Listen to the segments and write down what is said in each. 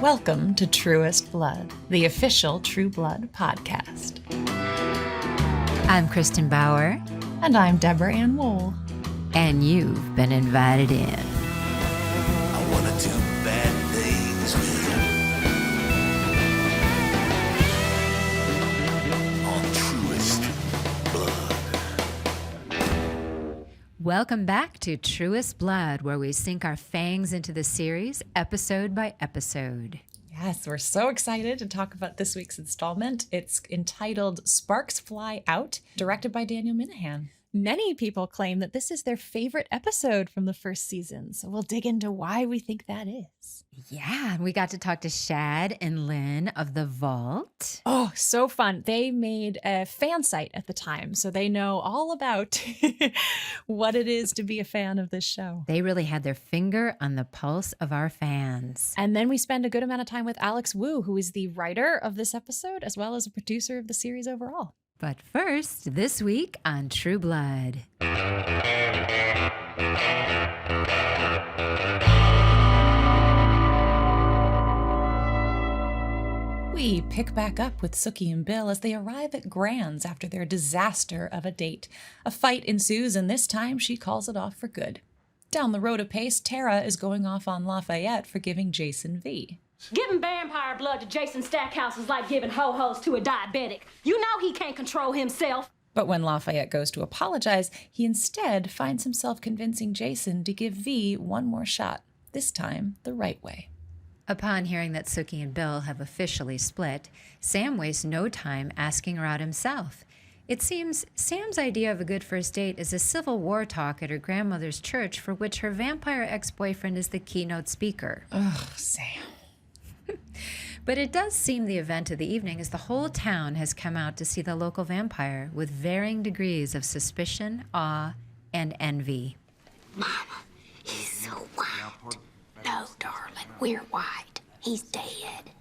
Welcome to Truest Blood, the official True Blood podcast. I'm Kristin Bauer. And I'm Deborah Ann Wool. And you've been invited in. I want to do bad things with you. On Truest Blood. Welcome back to Truest Blood, where we sink our fangs into the series episode by episode. Yes, we're so excited to talk about this week's installment. It's entitled Sparks Fly Out, directed by Daniel Minahan. Many people claim that this is their favorite episode from the first season, so we'll dig into why we think that is. Yeah, we got to talk to Shad and Lynn of The Vault. Oh, so fun. They made a fan site at the time, so they know all about what it is to be a fan of this show. They really had their finger on the pulse of our fans. And then we spend a good amount of time with Alex Wu, who is the writer of this episode, as well as a producer of the series overall. But first, this week on True Blood. We pick back up with Sookie and Bill as they arrive at Grand's after their disaster of a date. A fight ensues, and this time she calls it off for good. Down the road a pace, Tara is going off on Lafayette for giving Jason V. Giving vampire blood to Jason Stackhouse is like giving ho-hos to a diabetic. You know he can't control himself. But when Lafayette goes to apologize, he instead finds himself convincing Jason to give V one more shot, this time the right way. Upon hearing that Sookie and Bill have officially split, Sam wastes no time asking her out himself. It seems Sam's idea of a good first date is a Civil War talk at her grandmother's church for which her vampire ex-boyfriend is the keynote speaker. Ugh, Sam. But it does seem the event of the evening is the whole town has come out to see the local vampire with varying degrees of suspicion, awe, and envy. Mama, he's so white. No, darling, we're white. He's dead.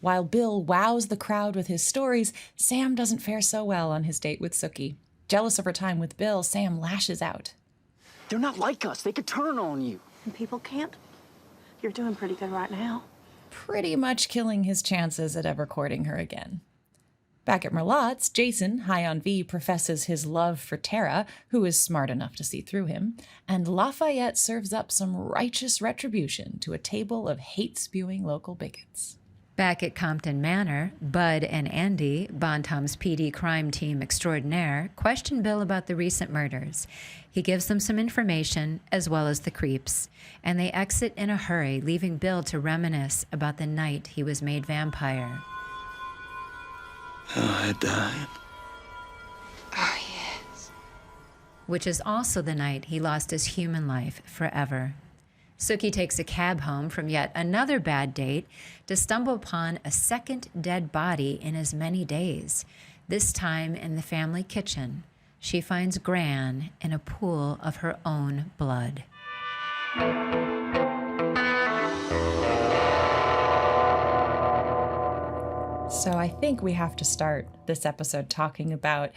While Bill wows the crowd with his stories, Sam doesn't fare so well on his date with Sookie. Jealous of her time with Bill, Sam lashes out. They're not like us. They could turn on you. And people can't. You're doing pretty good right now. Pretty much killing his chances at ever courting her again. Back at Merlotte's, Jason, high on V, professes his love for Tara, who is smart enough to see through him, and Lafayette serves up some righteous retribution to a table of hate-spewing local bigots. Back at Compton Manor, Bud and Andy, Bon Tom's PD crime team extraordinaire, question Bill about the recent murders. He gives them some information, as well as the creeps, and they exit in a hurry, leaving Bill to reminisce about the night he was made vampire. Oh, I died. Oh, yes. Which is also the night he lost his human life forever. Sookie takes a cab home from yet another bad date to stumble upon a second dead body in as many days, this time in the family kitchen. She finds Gran in a pool of her own blood. So I think we have to start this episode talking about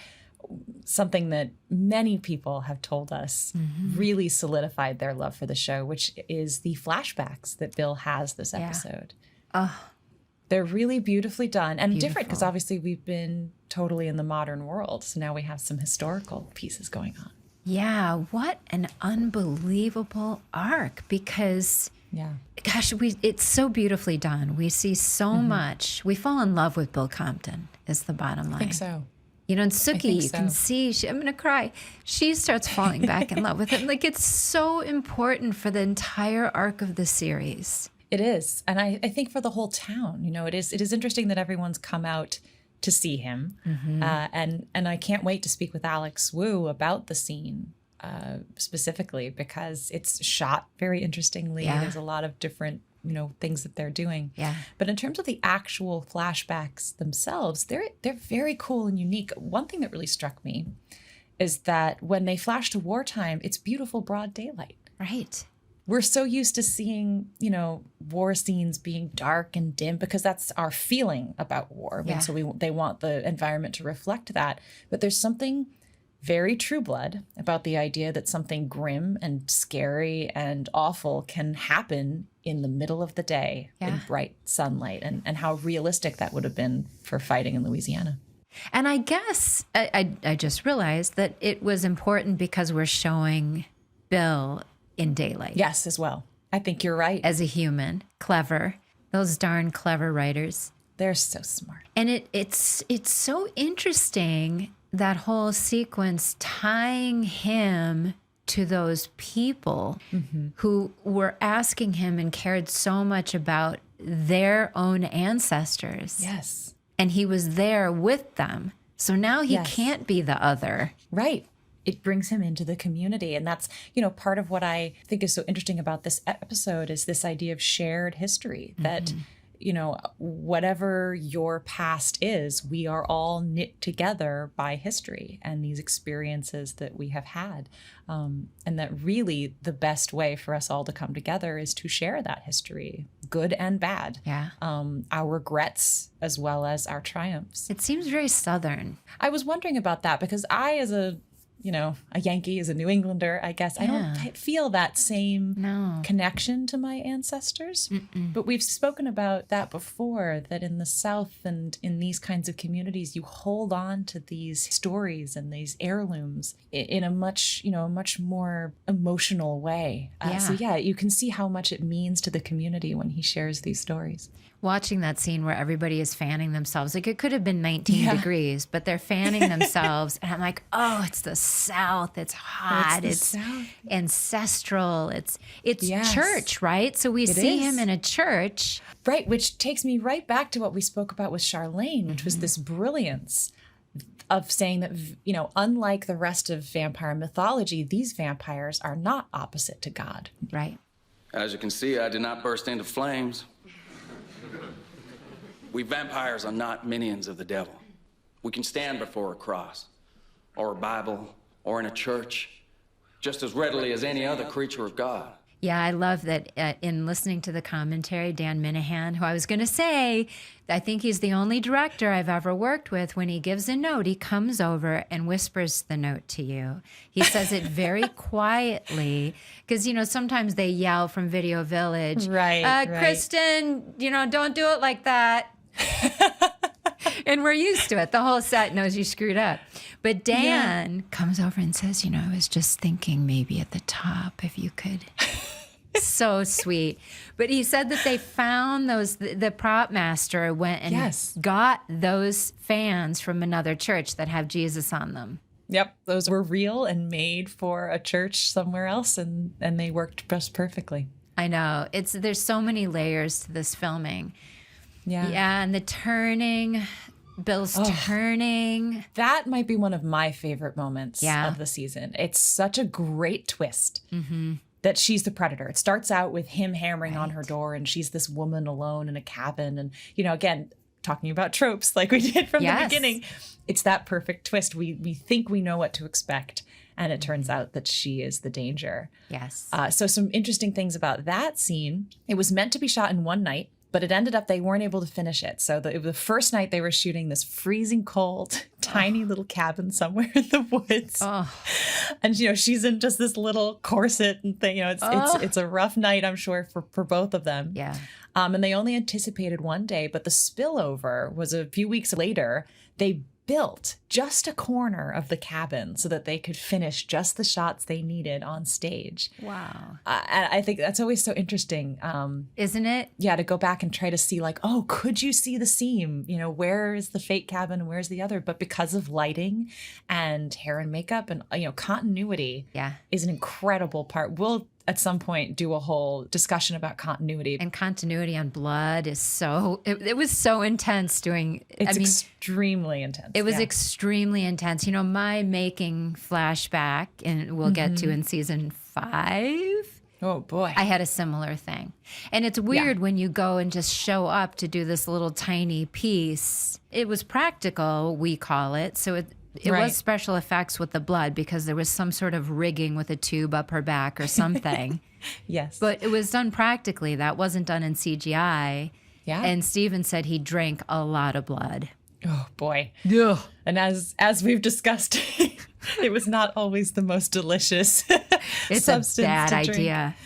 something that many people have told us really solidified their love for the show, which is the flashbacks that Bill has this episode. Oh, they're really beautifully done and different because Beautiful. obviously we've been totally in the modern world. So now we have some historical pieces going on. yeah, what an unbelievable arc, because Yeah. gosh, it's so beautifully done. We see so much. We fall in love with Bill Compton, is the bottom line. I think so. You know, and think Sookie, you can so. see, I'm going to cry. She starts falling back in love with him. Like, it's so important for the entire arc of the series. It is. And I think for the whole town, you know, it is interesting that everyone's come out to see him. And I can't wait to speak with Alex Wu about the scene specifically because it's shot very interestingly. Yeah. There's a lot of different, you know, things that they're doing. Yeah. But in terms of the actual flashbacks themselves, they're very cool and unique. One thing that really struck me is that when they flash to wartime, it's beautiful broad daylight. Right. We're so used to seeing, you know, war scenes being dark and dim because that's our feeling about war. Yeah. And so they want the environment to reflect that. But there's something very True Blood about the idea that something grim and scary and awful can happen in the middle of the day in bright sunlight, and how realistic that would have been for fighting in Louisiana. And I guess I just realized that it was important because we're showing Bill in daylight. Yes, as well. I think you're right. As a human. Clever. Those darn clever writers. They're so smart. And it's so interesting, that whole sequence tying him to those people who were asking him and cared so much about their own ancestors. Yes. And he was there with them. So now he can't be the other. Right. It brings him into the community. And that's, part of what I think is so interesting about this episode is this idea of shared history, that, whatever your past is, we are all knit together by history and these experiences that we have had. And that really the best way for us all to come together is to share that history, good and bad. Yeah. Our regrets as well as our triumphs. It seems very Southern. I was wondering about that because I, as a Yankee, as a New Englander, I guess, I don't feel that same connection to my ancestors. But we've spoken about that before, that in the South and in these kinds of communities, you hold on to these stories and these heirlooms in a much more emotional way. So you can see how much it means to the community when he shares these stories. Watching that scene where everybody is fanning themselves, like it could have been 19 degrees, but they're fanning themselves. And I'm like, oh, it's the South. It's hot. It's ancestral. It's church, right? So we see him in a church. Right, which takes me right back to what we spoke about with Charlene, which was this brilliance of saying that, unlike the rest of vampire mythology, these vampires are not opposite to God. Right. As you can see, I did not burst into flames. We vampires are not minions of the devil. We can stand before a cross, or a Bible, or in a church, just as readily as any other creature of God. Yeah, I love that in listening to the commentary, Dan Minahan, who I was going to say, I think he's the only director I've ever worked with. When he gives a note, he comes over and whispers the note to you. He says it very quietly because, sometimes they yell from Video Village. Right. Kristin, don't do it like that. And we're used to it. The whole set knows you screwed up. But Dan comes over and says, I was just thinking maybe at the top if you could. So sweet. But he said that they found the prop master went and got those fans from another church that have Jesus on them. Yep, those were real and made for a church somewhere else, and they worked just perfectly. I know. There's so many layers to this filming. Yeah, and the turning, Bill's turning. That might be one of my favorite moments of the season. It's such a great twist that she's the predator. It starts out with him hammering on her door, and she's this woman alone in a cabin. And, again, talking about tropes like we did from the beginning, it's that perfect twist. We think we know what to expect, and it turns out that she is the danger. Yes. So some interesting things about that scene. It was meant to be shot in one night, but it ended up they weren't able to finish it. So the first night they were shooting this freezing cold, tiny little cabin somewhere in the woods. And, she's in just this little corset and thing. It's a rough night, I'm sure, for both of them. Yeah. And they only anticipated one day, but the spillover was a few weeks later. They built just a corner of the cabin so that they could finish just the shots they needed on stage. Wow. And I think that's always so interesting. Isn't it? Yeah, to go back and try to see could you see the seam? Where is the fake cabin and where's the other? But because of lighting and hair and makeup and, continuity is an incredible part. We'll at some point do a whole discussion about continuity. And continuity on blood is it was so intense doing. Extremely intense. It was extremely intense. My making flashback, and we'll get to in season 5. Oh boy. I had a similar thing. And it's weird when you go and just show up to do this little tiny piece. It was practical, we call it. So it was special effects with the blood because there was some sort of rigging with a tube up her back or something. Yes. But it was done practically. That wasn't done in CGI. Yeah. And Steven said he drank a lot of blood. Oh, boy. Yeah. And as we've discussed, it was not always the most delicious it's substance a bad to drink. idea.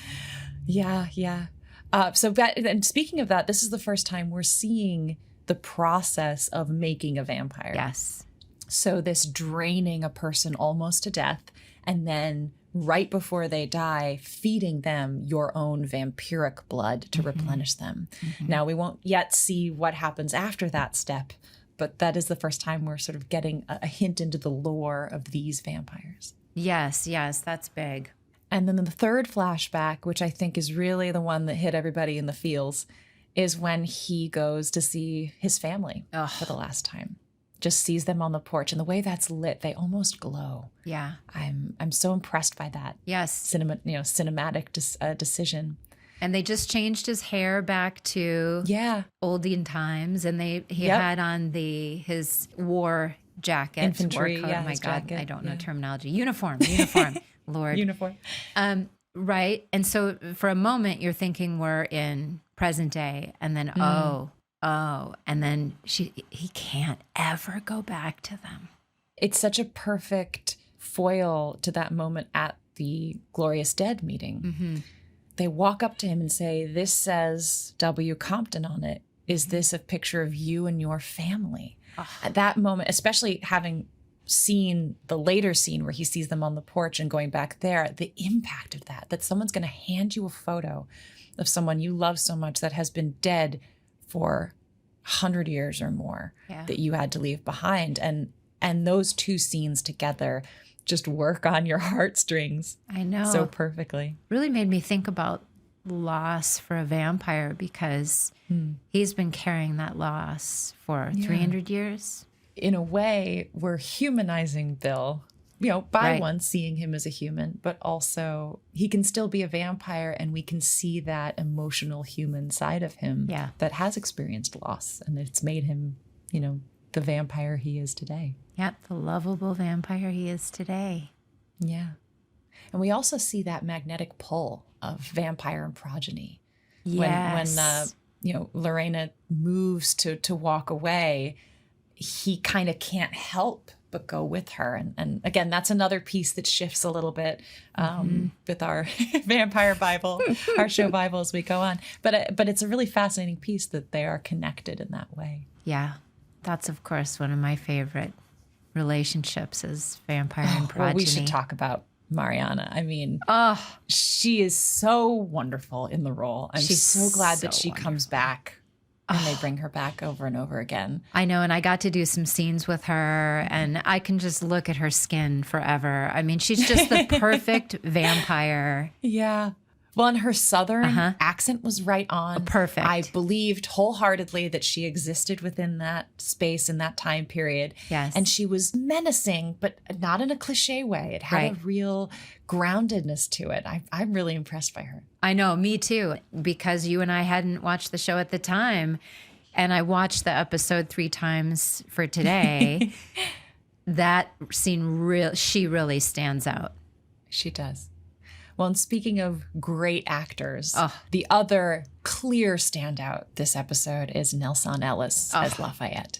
Yeah, yeah. And speaking of that, this is the first time we're seeing the process of making a vampire. Yes. So this draining a person almost to death, and then right before they die, feeding them your own vampiric blood to replenish them. Now, we won't yet see what happens after that step, but that is the first time we're sort of getting a hint into the lore of these vampires. Yes, that's big. And then the third flashback, which I think is really the one that hit everybody in the feels, is when he goes to see his family for the last time. Just sees them on the porch, and the way that's lit, they almost glow. Yeah. I'm so impressed by that. Yes. Cinematic decision. And they just changed his hair back to olden times, and he had on his war jacket, infantry. War coat. Yeah, oh my God, jacket. I don't know terminology. Uniform. Lord. Uniform. Right. And so for a moment, you're thinking we're in present day, and then and then he can't ever go back to them. It's such a perfect foil to that moment at the Glorious Dead meeting. They walk up to him and say, "This says W. Compton on it. Is this a picture of you and your family?" At that moment, especially having seen the later scene where he sees them on the porch and going back there, the impact of that someone's going to hand you a photo of someone you love so much that has been dead for 100 years or more that you had to leave behind. And those two scenes together just work on your heartstrings. I know. So perfectly. Really made me think about loss for a vampire, because he's been carrying that loss for 300 years. In a way, we're humanizing Bill, by one, seeing him as a human, but also he can still be a vampire, and we can see that emotional human side of him that has experienced loss, and it's made him, the vampire he is today. Yep, the lovable vampire he is today. Yeah. And we also see that magnetic pull of vampire and progeny. Yes. When Lorena moves to walk away, he kind of can't help but go with her. And again, that's another piece that shifts a little bit with our vampire Bible, our show Bible as we go on. But it's a really fascinating piece that they are connected in that way. Yeah. That's, of course, one of my favorite relationships is vampire and progeny. Well, we should talk about Mariana. I mean, she is so wonderful in the role. She's so glad that she comes back. And they bring her back over and over again. I know, and I got to do some scenes with her, and I can just look at her skin forever. I mean, she's just the perfect vampire. Yeah. Well, and her Southern accent was right on. Perfect. I believed wholeheartedly that she existed within that space in that time period. Yes. And she was menacing, but not in a cliche way. It had a real groundedness to it. I'm really impressed by her. I know, me too, because you and I hadn't watched the show at the time, and I watched the episode 3 times for today. That scene, she really stands out. She does. Well, and speaking of great actors, the other clear standout this episode is Nelsan Ellis as Lafayette.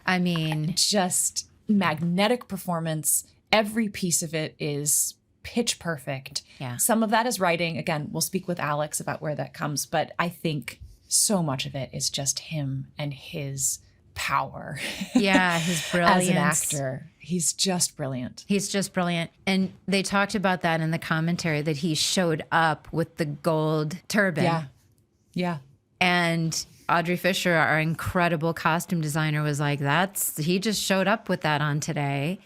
I mean, just magnetic performance. Every piece of it is pitch perfect. Yeah. Some of that is writing. Again, we'll speak with Alex about where that comes, but I think so much of it is just him and his power. Yeah, his brilliance. As an actor. He's just brilliant. He's just brilliant. And they talked about that in the commentary, that he showed up with the gold turban. Yeah. Yeah. And Audrey Fisher, our incredible costume designer, was like, he just showed up with that on today.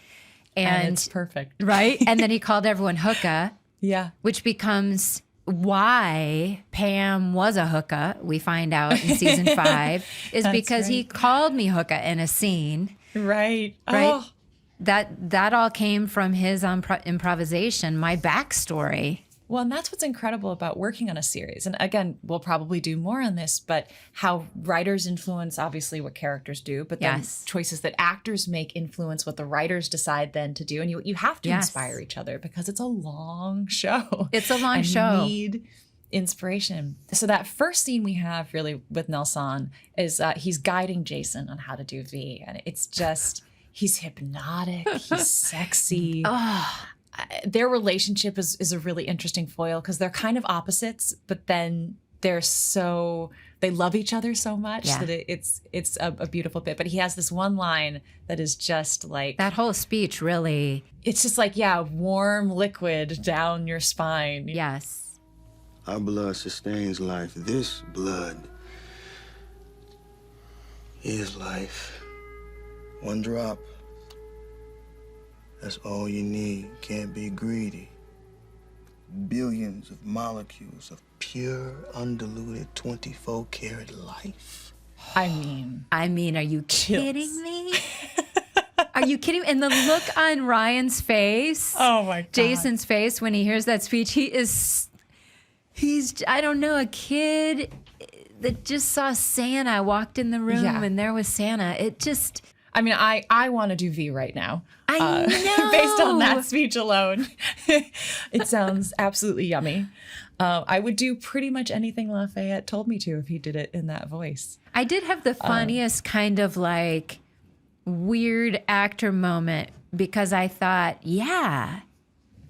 And it's perfect. Right? And then he called everyone hookah. Yeah. Which becomes why Pam was a hookah, we find out in season 5, is because he called me hookah in a scene. Right. Right. Oh. That all came from his improvisation, my backstory. Well, and that's what's incredible about working on a series. And again, we'll probably do more on this, but how writers influence, obviously, what characters do, but then choices that actors make influence what the writers decide then to do. And you have to inspire each other, because it's a long show. It's a long show. You need inspiration. So that first scene we have really with Nelsan is he's guiding Jason on how to do V. And it's just, he's hypnotic, he's sexy. Their relationship is a really interesting foil, because they're kind of opposites, but then they love each other so much Yeah. that it's a beautiful bit. But he has this one line that is just like, That whole speech really, it's just like, yeah, warm liquid down your spine. yes. Our blood sustains life. This blood is life. One drop. That's all you need. Can't be greedy. Billions of molecules of pure, undiluted, 24-karat life. I mean, are you kidding me? Are you kidding me? And the look on Ryan's face, oh my God. Jason's face when he hears that speech, he's, I don't know, a kid that just saw Santa, walked in the room and there was Santa. It just... I mean, I want to do V right now. I know. Based on that speech alone. It sounds absolutely yummy. I would do pretty much anything Lafayette told me to if he did it in that voice. I did have the funniest kind of like weird actor moment because I thought, yeah,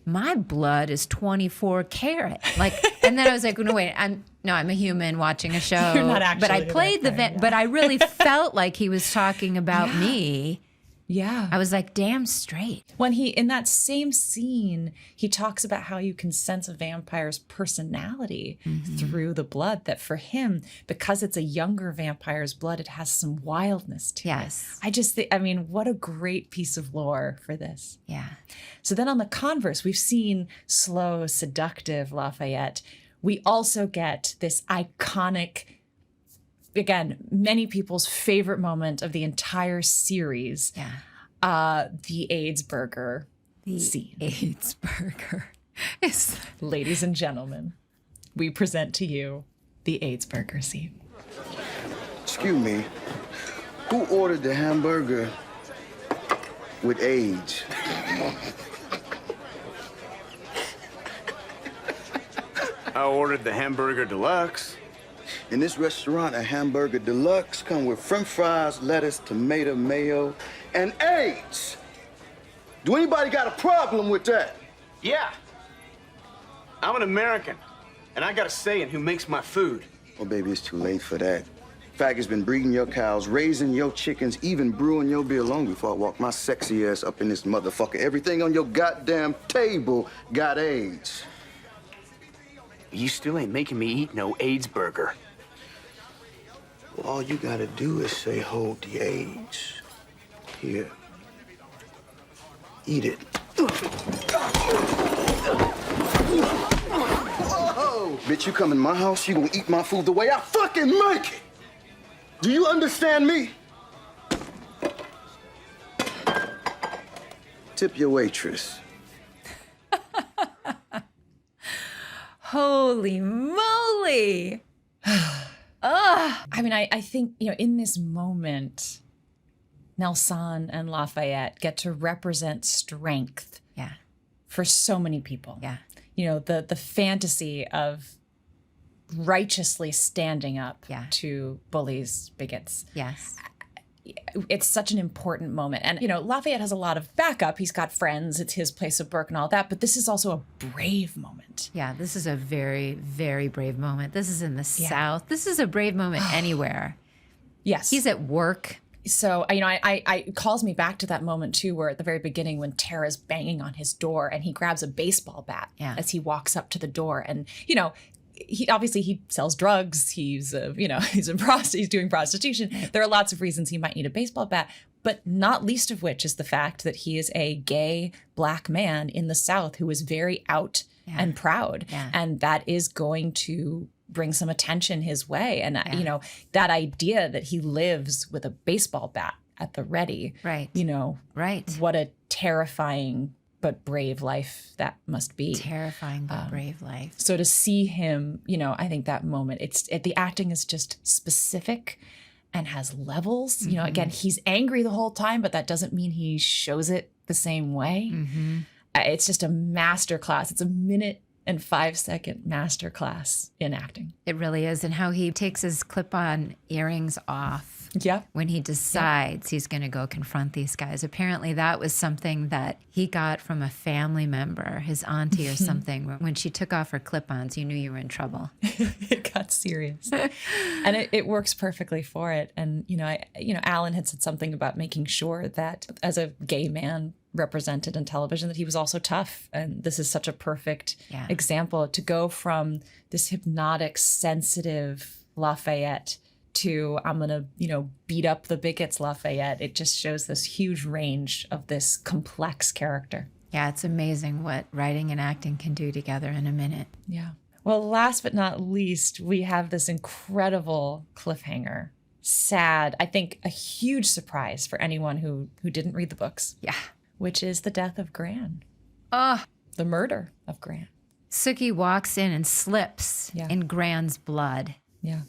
my blood is 24 karat. Like, and then I was like, no, wait, I'm a human watching a show. You're not actually but I played the vent, but I really felt like he was talking about me. Yeah. I was like, damn straight. When in that same scene, he talks about how you can sense a vampire's personality through the blood, that for him, because it's a younger vampire's blood, it has some wildness to it. I just think, I mean, what a great piece of lore for this. Yeah. So then on the converse, we've seen slow, seductive Lafayette. We also get this iconic, again, many people's favorite moment of the entire series. Yeah. The AIDS burger scene. AIDS burger. Ladies and gentlemen, we present to you the AIDS burger scene. Excuse me. Who ordered the hamburger with AIDS? I ordered the hamburger deluxe. In this restaurant, a hamburger deluxe come with french fries, lettuce, tomato, mayo, and AIDS. Do anybody got a problem with that? Yeah. I'm an American, and I got a say in who makes my food. Oh, baby, it's too late for that. Faggots been breeding your cows, raising your chickens, even brewing your beer long before I walk my sexy ass up in this motherfucker. Everything on your goddamn table got AIDS. You still ain't making me eat no AIDS burger. Well, all you gotta do is say, hold the AIDS. Here. Eat it. Whoa! Bitch, you come in my house, you gonna eat my food the way I fucking make it. Do you understand me? Tip your waitress. Holy moly. I mean, I think, in this moment, Nelsan and Lafayette get to represent strength for so many people. Yeah. The fantasy of righteously standing up to bullies, bigots. Yes. It's such an important moment. And, Lafayette has a lot of backup. He's got friends. It's his place of work and all that. But this is also a brave moment. Yeah, this is a very, very brave moment. This is in the South. This is a brave moment anywhere. Yes. He's at work. So, it calls me back to that moment, too, where at the very beginning when Tara's banging on his door and he grabs a baseball bat as he walks up to the door. And, he sells drugs. He's he's doing prostitution. There are lots of reasons he might need a baseball bat, but not least of which is the fact that he is a gay Black man in the South who is very out and proud. Yeah. And that is going to bring some attention his way. And, that idea that he lives with a baseball bat at the ready, right? What a terrifying but brave life that must be. Terrifying but brave life. So to see him, I think that moment, the acting is just specific and has levels. Mm-hmm. Again, he's angry the whole time, but that doesn't mean he shows it the same way. Mm-hmm. It's just a master class. It's a 1 and 5 second master class in acting. It really is. And how he takes his clip-on earrings off. Yep. When he decides he's going to go confront these guys. Apparently that was something that he got from a family member, his auntie or something. When she took off her clip-ons, you knew you were in trouble. It got serious. And it works perfectly for it. And, Alan had said something about making sure that as a gay man represented in television, that he was also tough. And this is such a perfect example to go from this hypnotic, sensitive Lafayette to I'm going to, beat up the bigots Lafayette. It just shows this huge range of this complex character. Yeah, it's amazing what writing and acting can do together in a minute. Yeah. Well, last but not least, we have this incredible cliffhanger. Sad, I think a huge surprise for anyone who didn't read the books. Yeah. Which is the death of Gran. The murder of Gran. Sookie walks in and slips in Gran's blood. Yeah.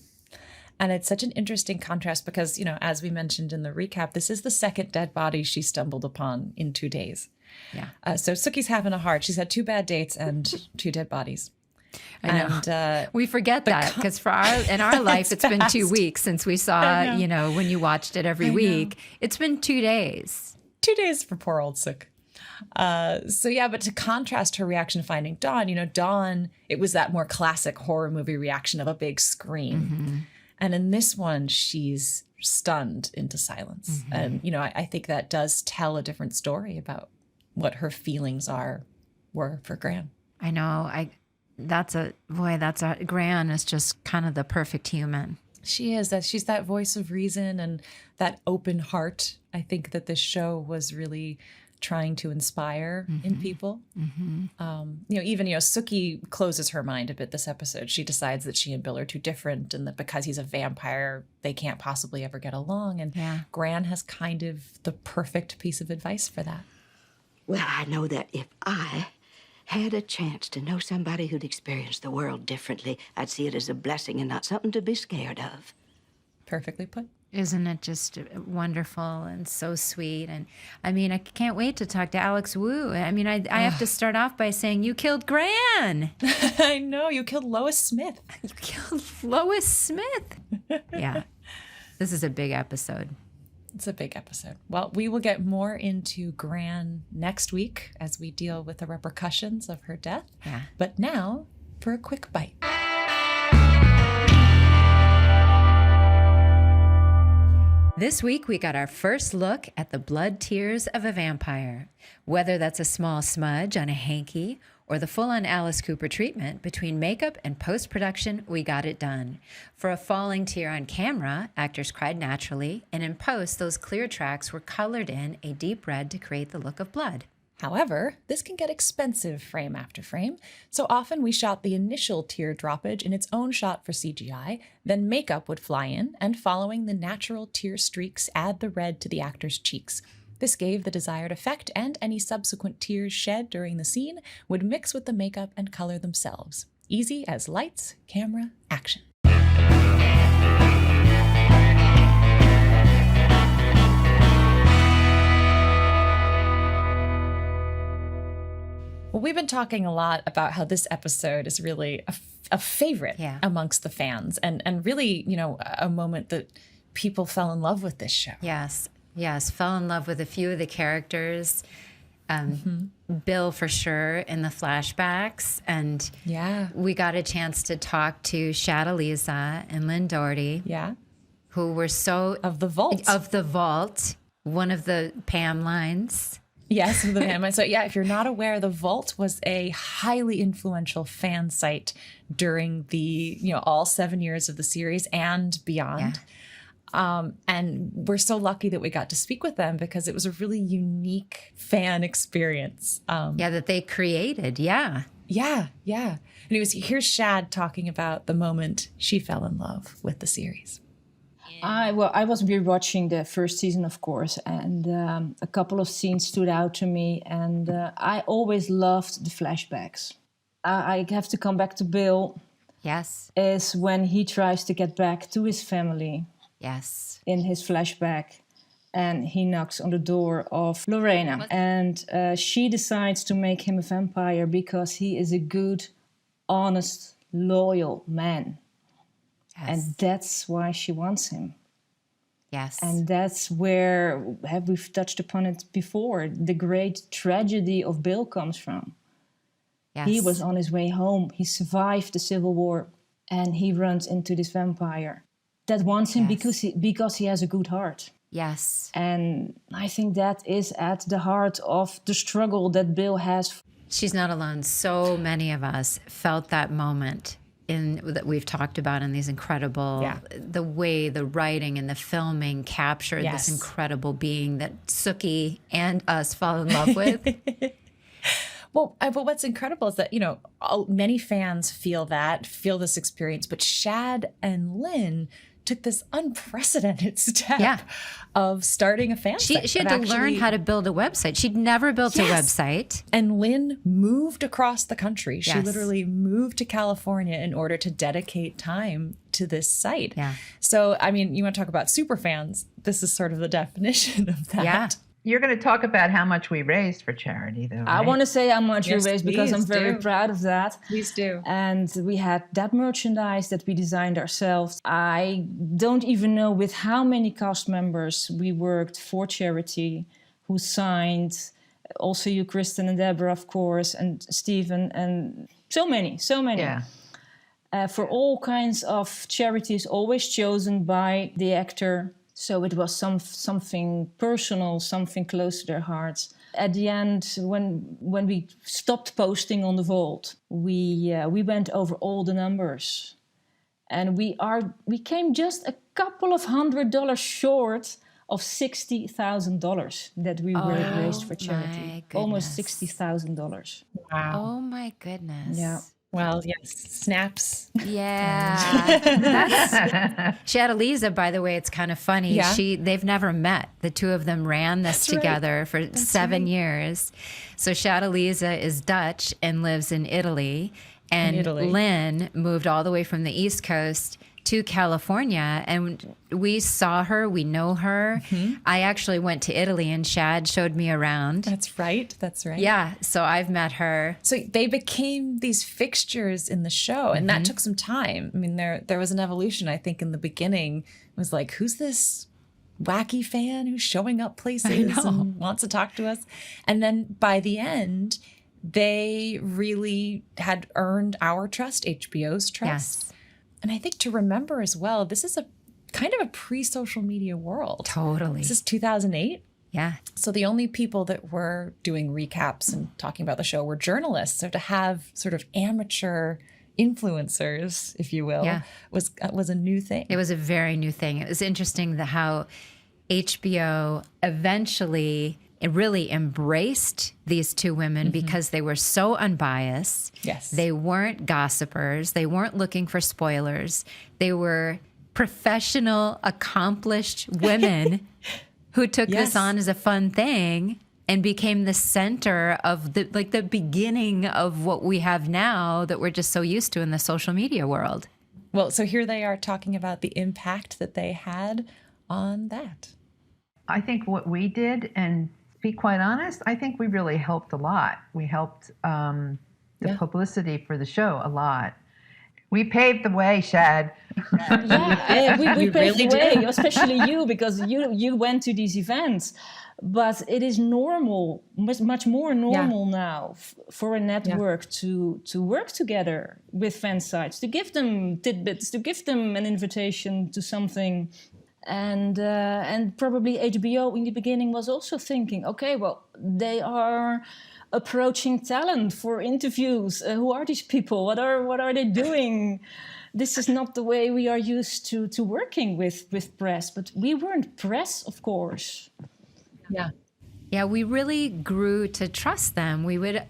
And it's such an interesting contrast because, as we mentioned in the recap, this is the second dead body she stumbled upon in 2 days. Yeah. So Sookie's having a heart. She's had 2 bad dates and 2 dead bodies. I know. And we forget that because in our life, it's been 2 weeks since we saw, when you watched it every week. It's been 2 days. 2 days for poor old Sook. But to contrast her reaction to finding Dawn, Dawn, it was that more classic horror movie reaction of a big scream. Mm-hmm. And in this one, she's stunned into silence. Mm-hmm. And, I think that does tell a different story about what her feelings were for Gran. I know. Gran is just kind of the perfect human. She is. She's that voice of reason and that open heart. I think that this show was really trying to inspire in people. Even Sookie closes her mind a bit this episode. She decides that she and Bill are too different and that because he's a vampire, they can't possibly ever get along. And Gran has kind of the perfect piece of advice for that. Well, I know that if I had a chance to know somebody who'd experienced the world differently, I'd see it as a blessing and not something to be scared of. Perfectly put. Isn't it just wonderful and so sweet? And I can't wait to talk to Alex Wu. I have to start off by saying you killed Gran. I know, you killed Lois Smith. You killed Lois Smith. Yeah, this is a big episode. It's a big episode. Well, we will get more into Gran next week as we deal with the repercussions of her death. Yeah. But now for a quick bite. This week, we got our first look at the blood tears of a vampire. Whether that's a small smudge on a hanky or the full-on Alice Cooper treatment, between makeup and post-production, we got it done. For a falling tear on camera, actors cried naturally, and in post, those clear tracks were colored in a deep red to create the look of blood. However, this can get expensive frame after frame, so often we shot the initial tear droppage in its own shot for CGI, then makeup would fly in, and following the natural tear streaks, add the red to the actor's cheeks. This gave the desired effect, and any subsequent tears shed during the scene would mix with the makeup and color themselves. Easy as lights, camera, action. Well, we've been talking a lot about how this episode is really a favorite amongst the fans and really, a moment that people fell in love with this show. Yes, fell in love with a few of the characters. Bill, for sure, in the flashbacks. And we got a chance to talk to Shad and Lynn Doherty. Yeah. Who were so... Of the Vault, one of the Pam lines. Yes, the Pam. So if you're not aware, The Vault was a highly influential fan site during the, all 7 years of the series and beyond. Yeah. And we're so lucky that we got to speak with them because it was a really unique fan experience. That they created. Yeah. And here's Shad talking about the moment she fell in love with the series. I was rewatching the first season, of course, and a couple of scenes stood out to me, and I always loved the flashbacks. I have to come back to Bill. Yes. Is when he tries to get back to his family. Yes. In his flashback, and he knocks on the door of Lorena, and she decides to make him a vampire because he is a good, honest, loyal man. Yes. And that's why she wants him. Yes. And that's where, we've touched upon it before, the great tragedy of Bill comes from. Yes. He was on his way home. He survived the Civil War, and he runs into this vampire that wants him because he has a good heart. Yes. And I think that is at the heart of the struggle that Bill has. She's not alone. So many of us felt that moment that we've talked about in these incredible, the way the writing and the filming captured this incredible being that Sookie and us fall in love with. Well, but what's incredible is that, many fans feel this experience, but Shad and Lynn took this unprecedented step of starting a fan site. She had to learn how to build a website. She'd never built a website. And Lynn moved across the country. She literally moved to California in order to dedicate time to this site. Yeah. So, I mean, you want to talk about super fans. This is sort of the definition of that. Yeah. You're going to talk about how much we raised for charity, though, right? I want to say how much we raised because I'm very proud of that. Please do. And we had that merchandise that we designed ourselves. I don't even know with how many cast members we worked for charity, who signed. Also you, Kristin and Deborah, of course, and Stephen, and so many. Yeah. For all kinds of charities, always chosen by the actor. So it was something personal, something close to their hearts. At the end, when we stopped posting on the vault, we went over all the numbers, and we came just a couple of $100 short of $60,000 that we raised for charity. Almost $60,000. Wow! Oh my goodness! Yeah. Well, yes, snaps. Yeah. Shad and Lynn, by the way, it's kind of funny. Yeah. They've never met. The two of them ran this together for 7 years. So Shad and Lynn is Dutch and lives in Italy. And Lynn moved all the way from the East Coast to California, and we saw her, we know her. Mm-hmm. I actually went to Italy and Shad showed me around. That's right. Yeah, so I've met her. So they became these fixtures in the show, and that took some time. I mean, there was an evolution, I think, in the beginning. It was like, who's this wacky fan who's showing up places and wants to talk to us? And then by the end, they really had earned our trust, HBO's trust. Yes. And I think to remember as well, this is a kind of a pre-social media world. Totally. This is 2008. Yeah. So the only people that were doing recaps and talking about the show were journalists. So to have sort of amateur influencers, if you will, was a new thing. It was a very new thing. It was interesting how HBO eventually really embraced these two women because they were so unbiased. Yes. They weren't gossipers. They weren't looking for spoilers. They were professional, accomplished women who took this on as a fun thing and became the center of the beginning of what we have now that we're just so used to in the social media world. Well, so here they are talking about the impact that they had on that. I think what we did, and to be quite honest, I think we really helped a lot. We helped the publicity for the show a lot. We paved the way, Shad. We paved the way, especially you, because you went to these events. But it is normal, much more normal now for a network to work together with fan sites, to give them tidbits, to give them an invitation to something. And probably HBO in the beginning was also thinking, okay, well, they are approaching talent for interviews. Who are these people? What are they doing? This is not the way we are used to working with press. But we weren't press, of course. Yeah. Yeah, we really grew to trust them. We would,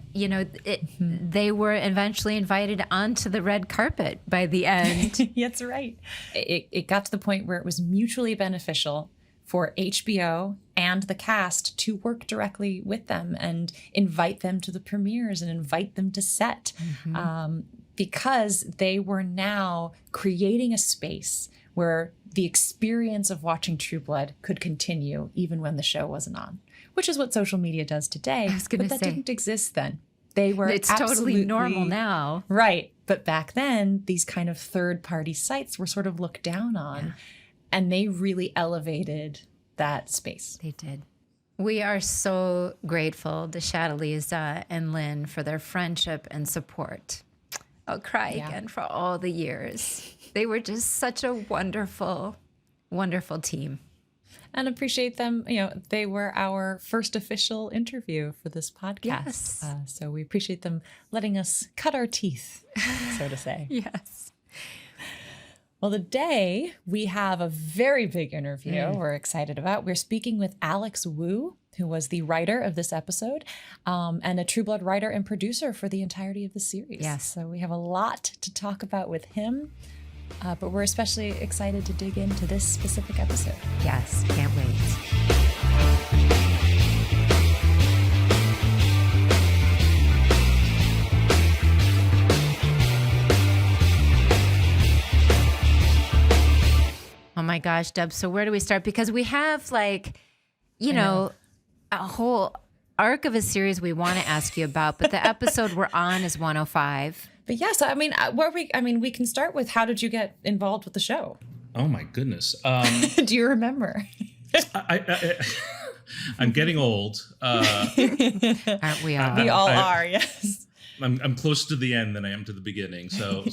they were eventually invited onto the red carpet by the end. That's right. It got to the point where it was mutually beneficial for HBO and the cast to work directly with them and invite them to the premieres and invite them to set, because they were now creating a space where the experience of watching True Blood could continue even when the show wasn't on, which is what social media does today. I was going to say. But that didn't exist then. They were It's totally normal now. Right. But back then, these kind of third-party sites were sort of looked down on. And they really elevated that space. They did. We are so grateful to Shad and Lynn for their friendship and support. I'll cry again for all the years. They were just such a wonderful, wonderful team. And appreciate them. They were our first official interview for this podcast. Yes. So we appreciate them letting us cut our teeth, so to say. Yes. Well, today we have a very big interview we're excited about. We're speaking with Alex Wu, who was the writer of this episode and a True Blood writer and producer for the entirety of the series. Yes. So we have a lot to talk about with him, but we're especially excited to dig into this specific episode. Yes, can't wait. Oh my gosh, Deb. So where do we start? Because we have a whole arc of a series we want to ask you about, but the episode we're on is 105. But yeah, so we can start with, how did you get involved with the show? Oh my goodness. Do you remember? I'm getting old. Aren't we all? We all are, yes. I'm closer to the end than I am to the beginning, so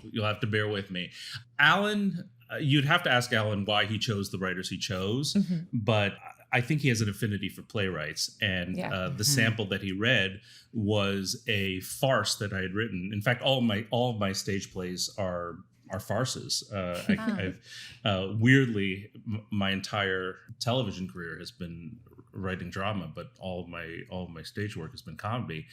you'll have to bear with me. Alan, you'd have to ask Alan why he chose the writers he chose, but I think he has an affinity for playwrights, and the sample that he read was a farce that I had written. In fact, all of my stage plays are farces. I've weirdly, my entire television career has been writing drama, but all of my stage work has been comedy.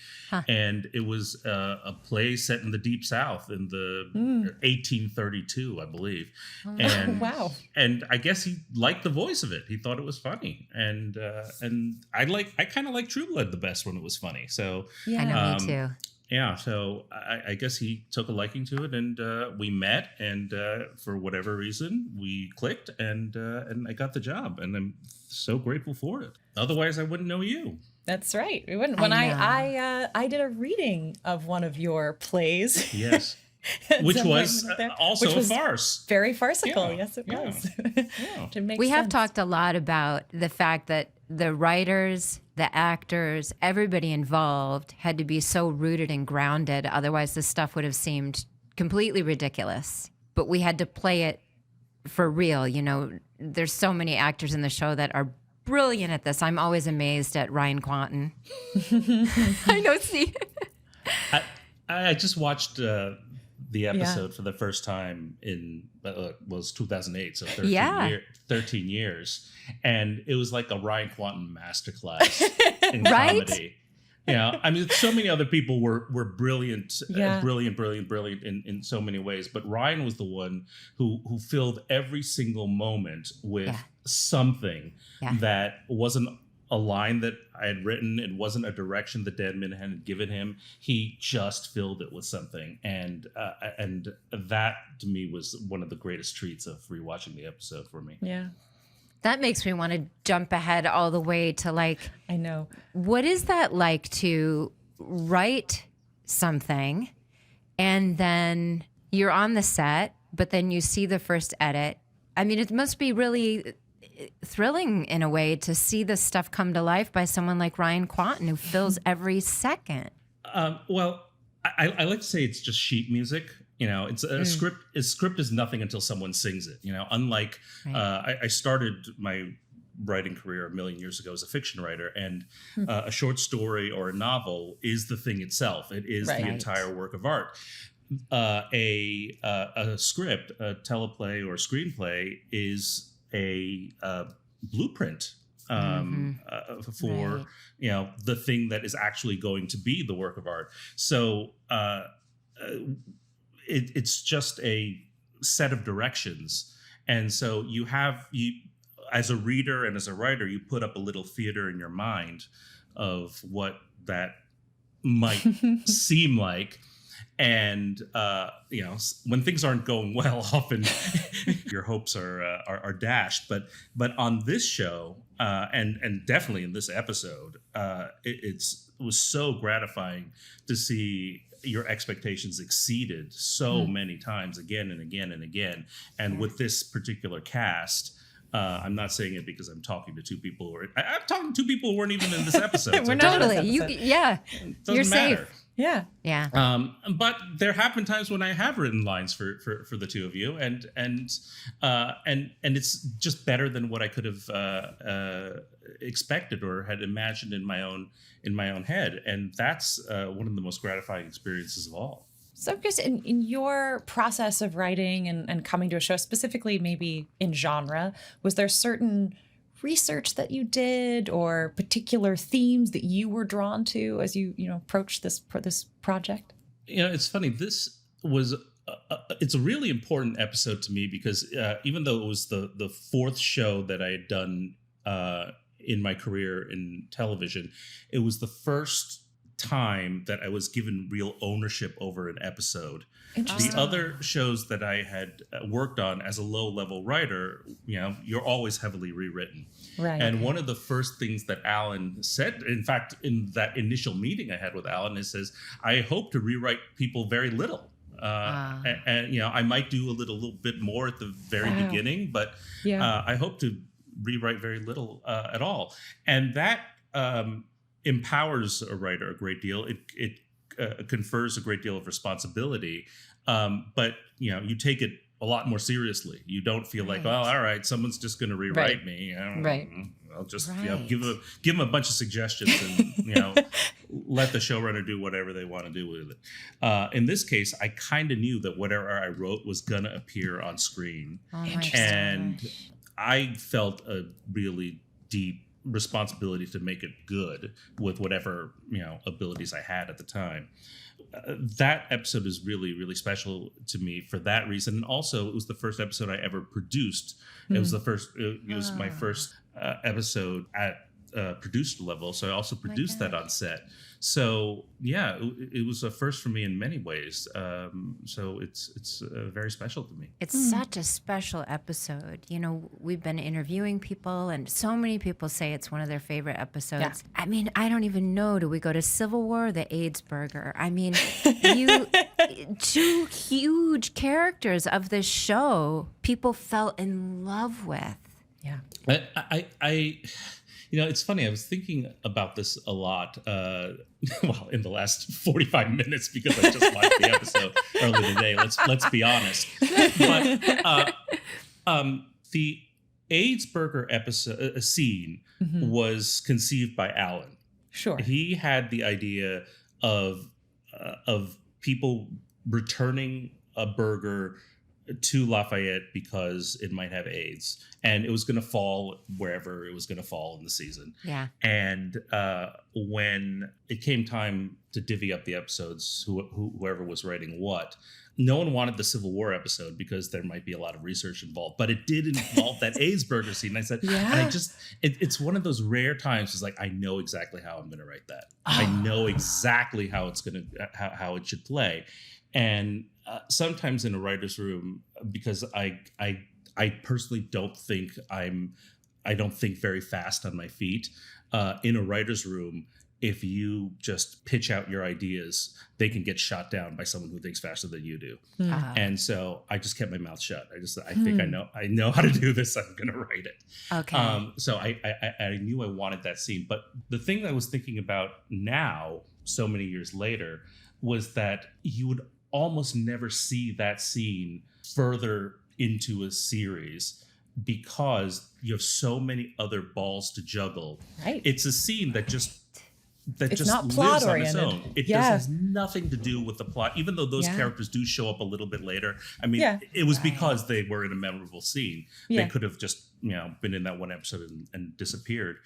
And it was a play set in the Deep South in the 1832, I believe. And wow! And I guess he liked the voice of it. He thought it was funny, and I kind of like True Blood the best when it was funny. So I know, me too. Yeah, so I guess he took a liking to it, and we met, and for whatever reason, we clicked, and I got the job, and I'm so grateful for it. Otherwise, I wouldn't know you. That's right. We wouldn't. When I did a reading of one of your plays. Yes. Which was also a farce. Very farcical. Yes, it was. We have talked a lot about the fact that the writers, the actors, everybody involved had to be so rooted and grounded. Otherwise, the stuff would have seemed completely ridiculous. But we had to play it for real. There's so many actors in the show that are brilliant at this. I'm always amazed at Ryan Quanten. I know, see? I just watched the episode for the first time in was 2008, so 13 years, and it was like a Ryan Quanten masterclass in comedy. I mean, so many other people were brilliant, brilliant in so many ways, but Ryan was the one who filled every single moment with something that wasn't a line that I had written. It wasn't a direction that Dan Minahan had given him. He just filled it with something. And that, to me, was one of the greatest treats of rewatching the episode for me. Yeah. That makes me want to jump ahead all the way to I know. What is that like to write something and then you're on the set, but then you see the first edit? I mean, it must be really thrilling in a way to see this stuff come to life by someone like Ryan Quanten, who fills every second. Well, I like to say it's just sheet music. It's a script. A script is nothing until someone sings it. Unlike I started my writing career a million years ago as a fiction writer, and a short story or a novel is the thing itself. It is the entire work of art. A script, a teleplay or screenplay is a blueprint for the thing that is actually going to be the work of art. So it's just a set of directions, and so you as a reader and as a writer, you put up a little theater in your mind of what that might seem like. And when things aren't going well, often your hopes are dashed. But on this show, and definitely in this episode, it's was so gratifying to see your expectations exceeded so many times, again and again and again. And with this particular cast, I'm not saying it because I'm talking to two people I'm talking to two people who weren't even in this episode. We're not totally. You're safe. Yeah. But there have been times when I have written lines for the two of you, and it's just better than what I could have expected or had imagined in my own head, and that's one of the most gratifying experiences of all. So, Chris, in your process of writing and coming to a show, specifically maybe in genre, was there certain research that you did or particular themes that you were drawn to as you approached this project? It's funny. This was it's a really important episode to me because even though it was the fourth show that I had done in my career in television, it was the first time that I was given real ownership over an episode. The other shows that I had worked on as a low-level writer, you're always heavily rewritten. Right. And one of the first things that Alan said, in fact, in that initial meeting I had with Alan, is says, I hope to rewrite people very little. And I might do a little bit more at the very beginning, but I hope to rewrite very little at all. And that empowers a writer a great deal. It confers a great deal of responsibility, but you take it a lot more seriously. You don't feel like, well, all right, someone's just going to rewrite me. I'll just give them a bunch of suggestions and let the showrunner do whatever they want to do with it. In this case, I kind of knew that whatever I wrote was going to appear on screen, and I felt a really deep responsibility to make it good with whatever abilities I had at the time. That episode is really, really special to me for that reason, and also it was the first episode I ever produced. It was my first episode at producer level, so I also produced that on set. So it was a first for me in many ways. So it's very special to me. It's such a special episode. We've been interviewing people, and so many people say it's one of their favorite episodes. I mean, I don't even know. Do we go to Civil War or the AIDS Burger? I mean, two huge characters of this show people fell in love with. Yeah. It's funny. I was thinking about this a lot, in the last 45 minutes because I just watched the episode earlier today. Let's be honest. But the AIDS Burger episode scene was conceived by Alan. Sure. He had the idea of people returning a burger to Lafayette because it might have AIDS, and it was going to fall wherever it was going to fall in the season. Yeah. And when it came time to divvy up the episodes, whoever was writing what, no one wanted the Civil War episode because there might be a lot of research involved, but it did involve that AIDS burger scene. And I said, it's one of those rare times. It's like, I know exactly how I'm going to write that. I know exactly how it's going to, how it should play. And sometimes in a writer's room, because I personally don't think I don't think very fast on my feet. In a writer's room, if you just pitch out your ideas, they can get shot down by someone who thinks faster than you do. And so I just kept my mouth shut. I think I know how to do this. I'm going to write it. Okay. So I knew I wanted that scene. But the thing that I was thinking about now, so many years later, was that you would almost never see that scene further into a series because you have so many other balls to juggle. Right. It's a scene that just not plot lives on oriented. its own. It has nothing to do with the plot, even though those characters do show up a little bit later. I mean, it was because they were in a memorable scene. They could have just been in that one episode and disappeared.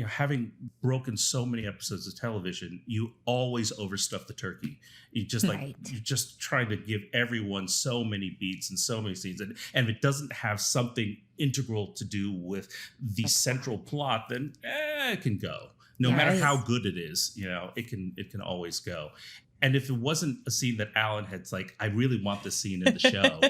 Having broken so many episodes of television, you always overstuff the turkey. You just you're just trying to give everyone so many beats and so many scenes, and if it doesn't have something integral to do with the central plot, then it can go. No matter how good it is, it can always go. And if it wasn't a scene that Alan had I really want this scene in the show,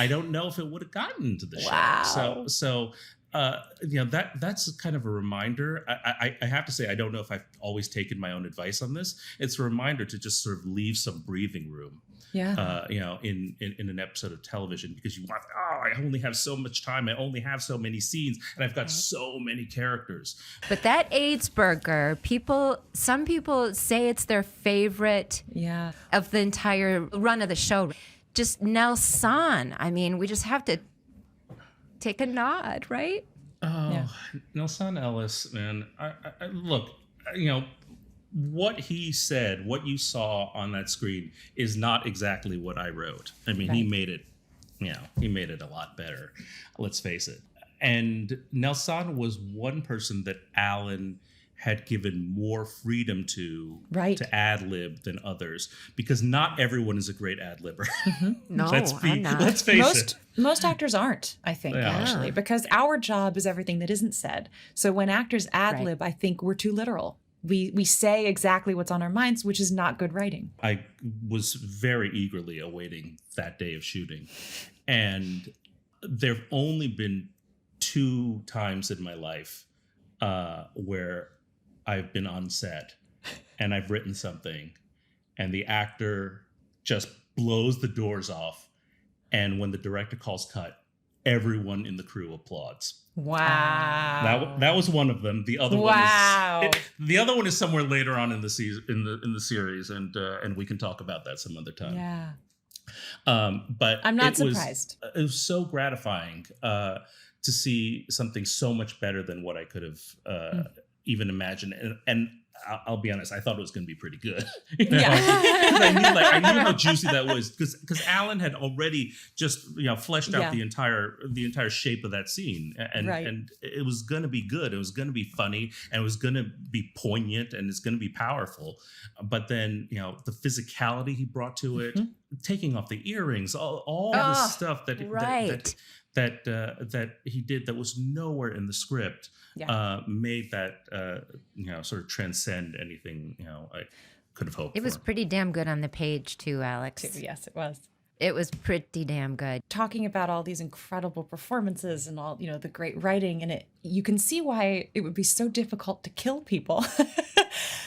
I don't know if it would have gotten into the show. So that's kind of a reminder. I have to say, I don't know if I've always taken my own advice on this. It's a reminder to just sort of leave some breathing room. Yeah. In an episode of television, because you want, I only have so much time. I only have so many scenes, and I've got so many characters. But that AIDS burger, some people say it's their favorite of the entire run of the show. Just Nelsan. I mean, we just have to take a nod, right? Oh, Nelsan Ellis, man. I look, what he said, what you saw on that screen is not exactly what I wrote. I mean, he made it a lot better. Let's face it. And Nelsan was one person that Alan had given more freedom to ad-lib than others, because not everyone is a great ad-libber. No, let's face it. Most actors aren't, I think, actually, because our job is everything that isn't said. So when actors ad-lib, I think we're too literal. We say exactly what's on our minds, which is not good writing. I was very eagerly awaiting that day of shooting. And there have only been 2 times in my life where I've been on set and I've written something and the actor just blows the doors off. And when the director calls cut, everyone in the crew applauds. Wow. That was one of them. The other one is somewhere later on in the season, in the series, and we can talk about that some other time. Yeah. But I'm not surprised. It was so gratifying to see something so much better than what I could have even imagined. And I'll be honest, I thought it was going to be pretty good. I knew how juicy that was, because Alan had already just fleshed out the entire shape of that scene, and it was going to be good. It was going to be funny, and it was going to be poignant, and it's going to be powerful. But then the physicality he brought to it, taking off the earrings, all the stuff that he did that was nowhere in the script. Made that sort of transcend anything I could have hoped. It was pretty damn good on the page too, Alex. Yes, it was. It was pretty damn good. Talking about all these incredible performances and all the great writing, and you can see why it would be so difficult to kill people.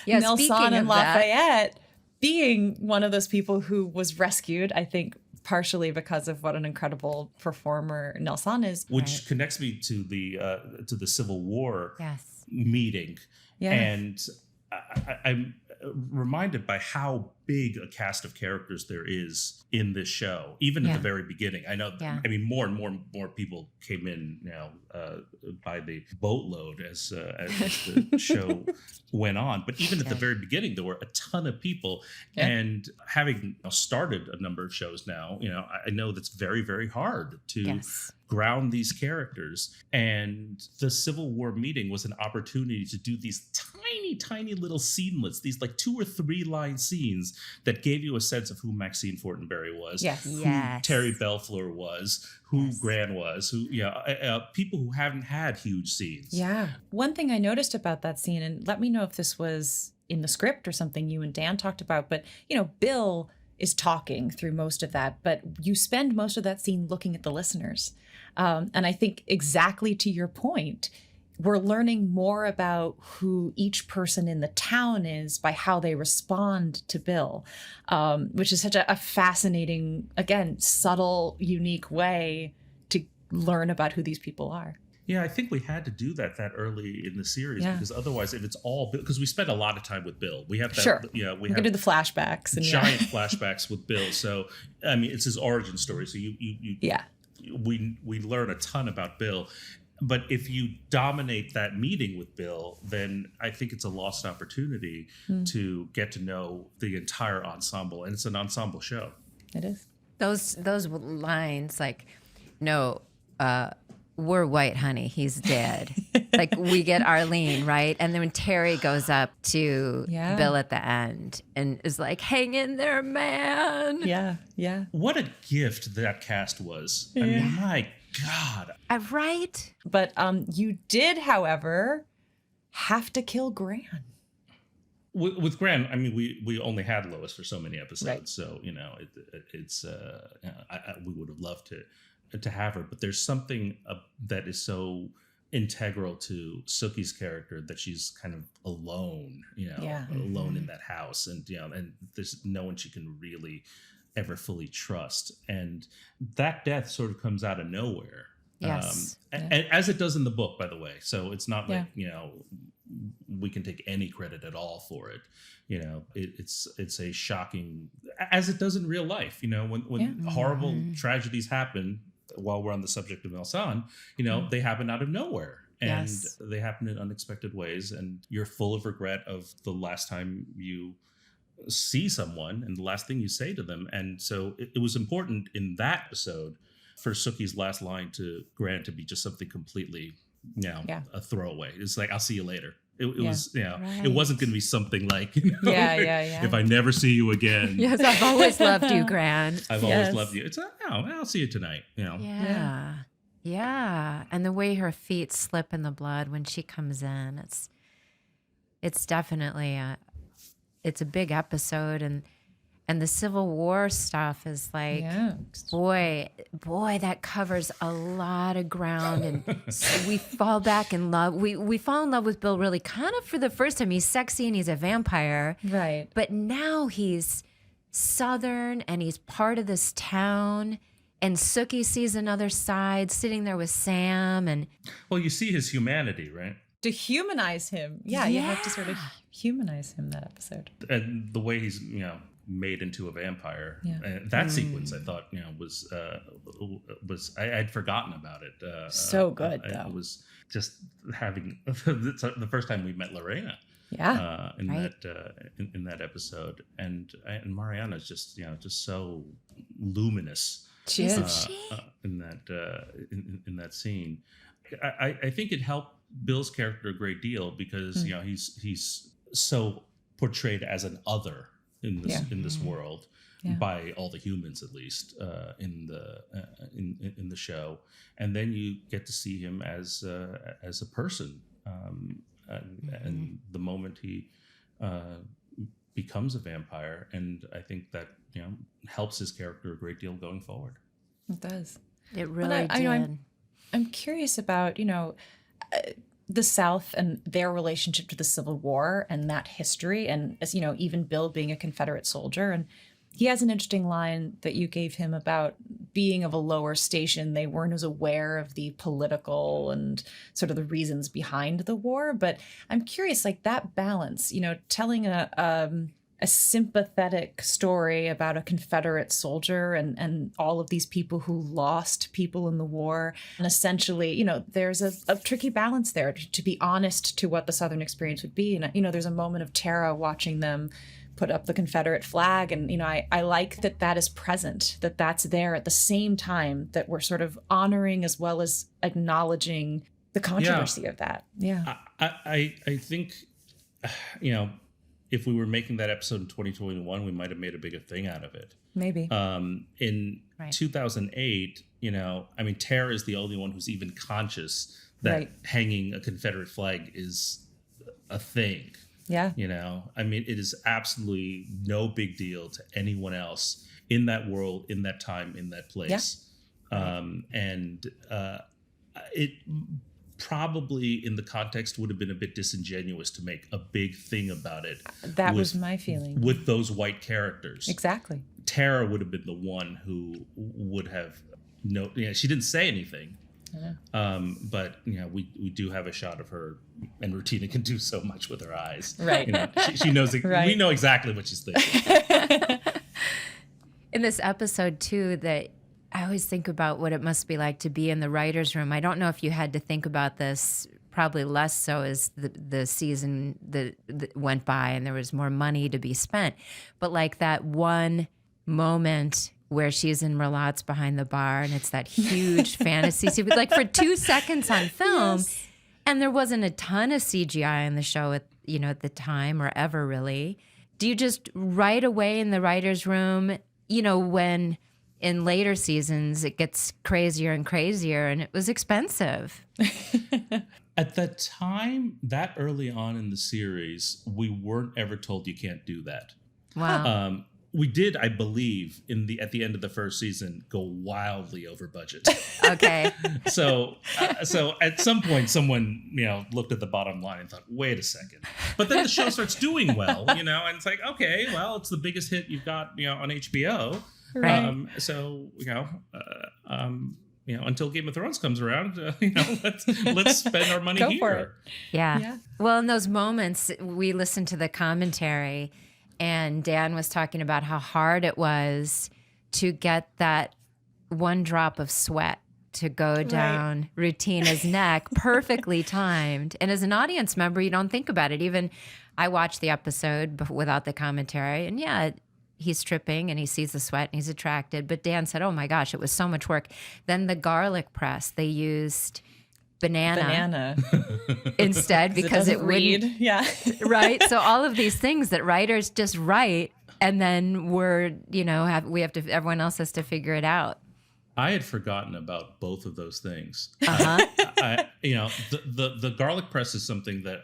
Nelsan and Lafayette being one of those people who was rescued, I think, partially because of what an incredible performer Nelsan is. Which connects me to the Civil War meeting. Yeah. And I'm reminded by how big a cast of characters there is in this show, even at the very beginning. I know, I mean, more and more people came in by the boatload as the show went on. But even at the very beginning, there were a ton of people. And having started a number of shows now, I know that's very, very hard to ground these characters. And the Civil War meeting was an opportunity to do these tiny little scenelets, these like 2 or 3 line scenes that gave you a sense of who Maxine Fortenberry was, who Terry Belfleur was, who Gran was, who people who haven't had huge scenes. Yeah. One thing I noticed about that scene, and let me know if this was in the script or something you and Dan talked about, but Bill is talking through most of that, but you spend most of that scene looking at the listeners. And I think exactly to your point, we're learning more about who each person in the town is by how they respond to Bill, which is such a fascinating, again, subtle, unique way to learn about who these people are. Yeah, I think we had to do that early in the series because otherwise, if it's all Bill, because we spend a lot of time with Bill, we have that. We can do the flashbacks, and giant flashbacks with Bill. So I mean, it's his origin story. So we learn a ton about Bill. But if you dominate that meeting with Bill, then I think it's a lost opportunity to get to know the entire ensemble, and it's an ensemble show. It is. Those lines like, no, we're white, honey, he's dead. Like we get Arlene, right? And then when Terry goes up to Bill at the end and is like, hang in there, man. Yeah. What a gift that cast was. I mean, my God. Right? But you did, however, have to kill Gran. With Gran, I mean, we only had Lois for so many episodes, so it's we would have loved to have her, but there's something that is so integral to Sookie's character that she's kind of alone, alone in that house, and and there's no one she can really ever fully trust, and that death sort of comes out of nowhere. Yes. As it does in the book, by the way. So it's not like we can take any credit at all for it. It's a shocking, as it does in real life. When horrible tragedies happen. While we're on the subject of Nelsan, they happen out of nowhere, and they happen in unexpected ways, and you're full of regret of the last time you see someone and the last thing you say to them. And so it was important in that episode for Sookie's last line to Grant to be just something completely, a throwaway. It's like, I'll see you later. It was, it wasn't going to be something like, if I never see you again. Yes, I've always loved you, Grant. I've always loved you. It's I'll see you tonight. Yeah. And the way her feet slip in the blood when she comes in, it's definitely it's a big episode, and the Civil War stuff is like, boy, that covers a lot of ground. And so we fall back in love. We fall in love with Bill really kind of for the first time. He's sexy and he's a vampire. Right. But now he's Southern and he's part of this town. And Sookie sees another side sitting there with Sam. And well, you see his humanity, right? To humanize him. You have to sort of humanize him that episode. And the way he's, made into a vampire. That sequence I thought was I'd forgotten about it. So good though. It was just having the first time we met Lorena. In that episode, and Mariana's just just so luminous. She is in that scene. I think it helped Bill's character a great deal because he's so portrayed as an other in this world by all the humans, at least in the show, and then you get to see him as a person, and the moment he becomes a vampire, and I think that helps his character a great deal going forward. It does. It really did. I'm curious about the South and their relationship to the Civil War and that history, and as even Bill being a Confederate soldier, and he has an interesting line that you gave him about being of a lower station. They weren't as aware of the political and sort of the reasons behind the war. But I'm curious, like that balance, telling a sympathetic story about a Confederate soldier and all of these people who lost people in the war. And essentially, there's a tricky balance there to be honest to what the Southern experience would be. And, there's a moment of terror watching them put up the Confederate flag. And, I like that is present, that's there at the same time that we're sort of honoring as well as acknowledging the controversy of that. Yeah. I think, if we were making that episode in 2021, we might have made a bigger thing out of it. Maybe. In 2008, Tara is the only one who's even conscious that hanging a Confederate flag is a thing. Yeah. It is absolutely no big deal to anyone else in that world, in that time, in that place. Yeah. It probably in the context would have been a bit disingenuous to make a big thing about it. That was my feeling. With those white characters. Exactly. Tara would have been the one who would have she didn't say anything. But we do have a shot of her, and Rutina can do so much with her eyes. Right. She knows we know exactly what she's thinking. In this episode too, that I always think about what it must be like to be in the writer's room. I don't know if you had to think about this, probably less so as the season that went by and there was more money to be spent. But like that one moment where she's in Merlotte's behind the bar and it's that huge fantasy scene, like for 2 seconds on film. Yes. And there wasn't a ton of CGI in the show at the time or ever really. Do you just right away in the writer's room, when in later seasons, it gets crazier and crazier, and it was expensive. At the time, that early on in the series, we weren't ever told you can't do that. Wow. We did, I believe, at the end of the first season, go wildly over budget. Okay. So at some point, someone looked at the bottom line and thought, "Wait a second." But then the show starts doing well, and it's like, okay, well, it's the biggest hit you've got, on HBO. Right. Until Game of Thrones comes around, let's spend our money Go here. for it. Yeah. Well, in those moments, we listened to the commentary, and Dan was talking about how hard it was to get that one drop of sweat to go down Rutina's neck, perfectly timed. And as an audience member, you don't think about it. Even I watched the episode without the commentary, and he's tripping and he sees the sweat and he's attracted. But Dan said, oh my gosh, it was so much work. Then the garlic press, they used banana instead because it read. wouldn't. Yeah. Right. So all of these things that writers just write, and then everyone else has to figure it out. I had forgotten about both of those things. Uh-huh. The garlic press is something that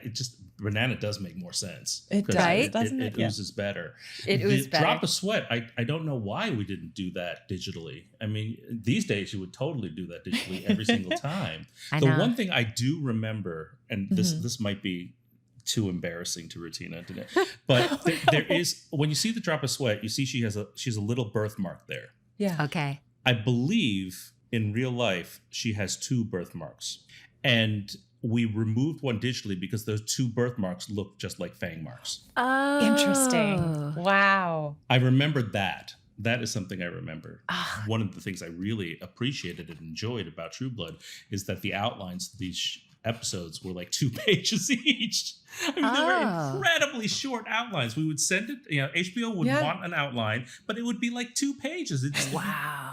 it just banana does make more sense. It does, doesn't it? It oozes better. It oozes better. Drop of sweat. I don't know why we didn't do that digitally. I mean, these days you would totally do that digitally every single time. The one thing I do remember, and this might be too embarrassing to Rutina today, but there is, when you see the drop of sweat, you see she's a little birthmark there. Yeah. Okay. I believe in real life she has 2 birthmarks, and we removed one digitally because those 2 birthmarks look just like fang marks. Oh, interesting. Wow. I remembered that. That is something I remember. One of the things I really appreciated and enjoyed about True Blood is that the outlines of these episodes were like 2 pages each. I mean, they were incredibly short outlines. We would send it, HBO would want an outline, but it would be like 2 pages. It's